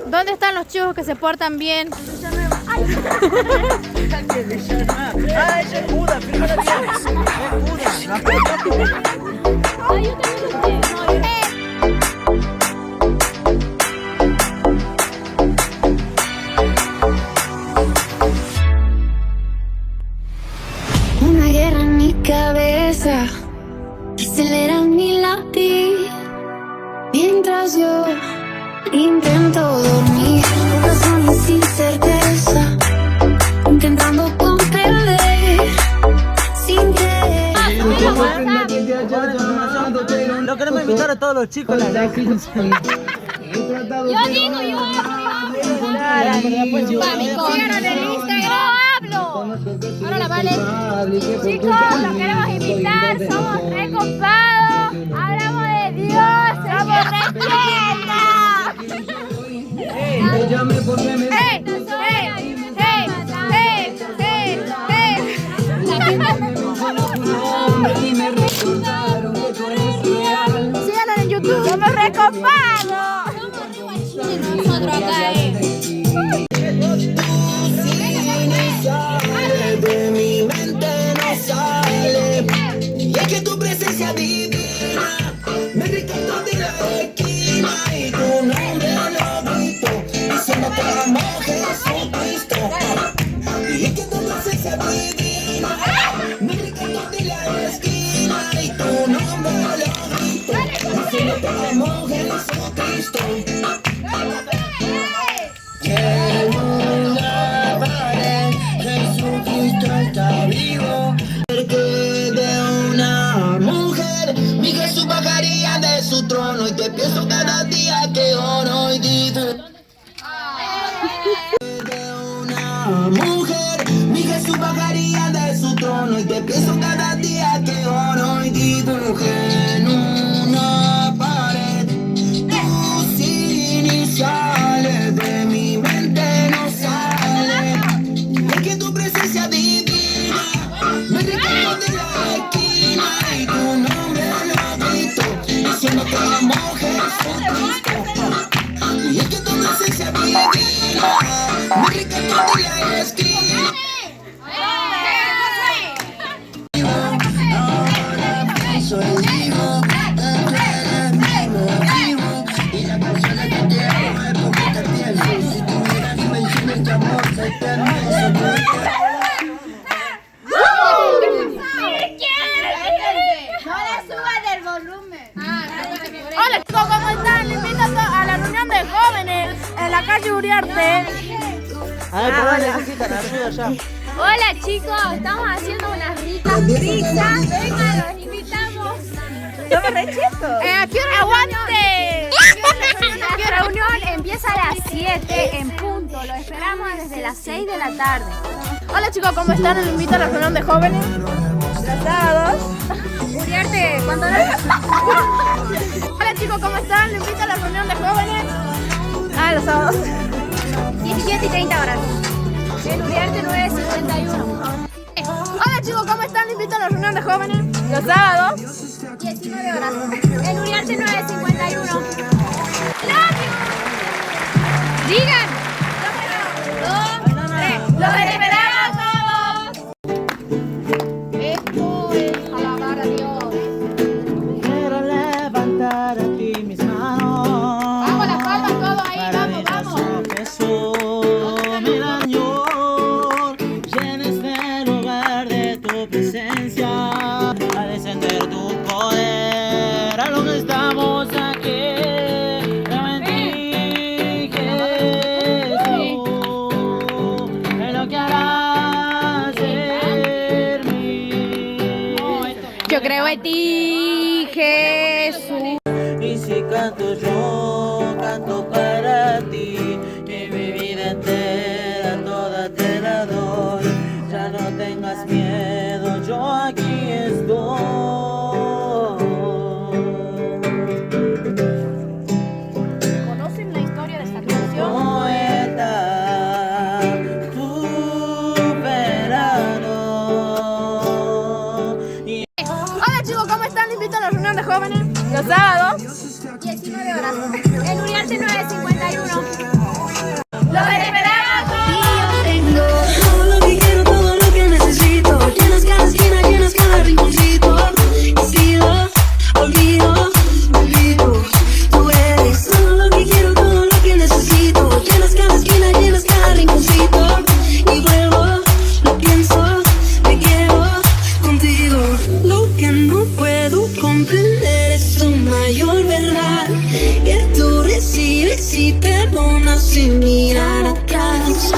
¿Dónde están los chicos que se portan bien? ¡Ay, ella es muda! ¡Fíjate bien! ¡Es muda! Ay, yo también lo tengo. Una guerra en mi cabeza acelera mi latir mientras yo intento dormir. Corazones sin certeza, intentando comprender sin creer. No queremos invitar a todos los chicos. Yo digo, Síganos en Instagram. Ahora la vale. chicos, los queremos invitar, somos re copados, hablamos de Dios, somos re tiernos. Síganos en YouTube. Somos re copados. Nosotros acá De mi mente no sale, y es que tu presencia divina me rescató de la esquina y tu nombre lo grito diciendo que amo a Jesucristo. Y es que tu presencia divina me rescató de la esquina y tu nombre lo grito diciendo que amo a Jesucristo. Que nunca pare, Jesucristo está vivo. Cerca de una mujer, mi Jesús bajaría de su trono y te pienso cada día que oro y digo. De una mujer, mi Jesús bajaría de su trono y te pienso cada día que oro y dibujé en una pared tus iniciales. De mi mente no sale, es que tu presencia divina me rescató de la esquina y tu nombre lo grito diciendo que amo a Jesucristo. Y es que tu presencia divina me rescató de la esquina. Soy vivo, tú eres vivo, y la persona que te amo es porque te pienso. Si tuviera dimensiones de amor, soy eterno. Hola chicos, ¿cómo están? Les invito a la reunión de jóvenes en la calle Uriarte. A ver, ¿cómo necesitan ayuda ya? Hola chicos, estamos haciendo unas ricas pizzas. Venga, los invitamos. ¡Somos rechizos! ¡Aquí aguante! La reunión empieza a las 7 en punto. Lo esperamos desde las 6 de la tarde. Hola chicos, ¿cómo están? Les invito a la reunión de jóvenes. Los sábados. Uriarte, ¿cuánto hora? Hola chicos, ¿cómo están? Les invito a la reunión de jóvenes. Los sábados. 17 y 30 horas. En Uriarte 9:51. Hola chicos, ¿cómo están? Les invito a la reunión de jóvenes. Los sábados. 19 horas. En Uriarte 9:51. Digan. Número 2, 3. ¡Los esperamos todos! Esto es alabar a Dios. Quiero levantar a ti mis manos. Vamos, las palmas todos ahí, Para vamos, mi vamos. razón, Jesús, mi Señor, llena este lugar de tu presencia, a descender tu poder, a lo que estamos aquí. Creo en ti, Jesús, en lo que harás en mí. Yo creo en ti, Jesús. Y si canto yo, canto para ti, que mi vida entera toda te la doy. Ya no tengas miedo, yo aquí estoy. ¿Conocen la historia de esta canción? Poeta, tu verano. Y Hola chicos, ¿cómo están? Les invito a la reunión de jóvenes. Los sábados. 19 horas. En Uriarte 9:51. sin mirar atrás.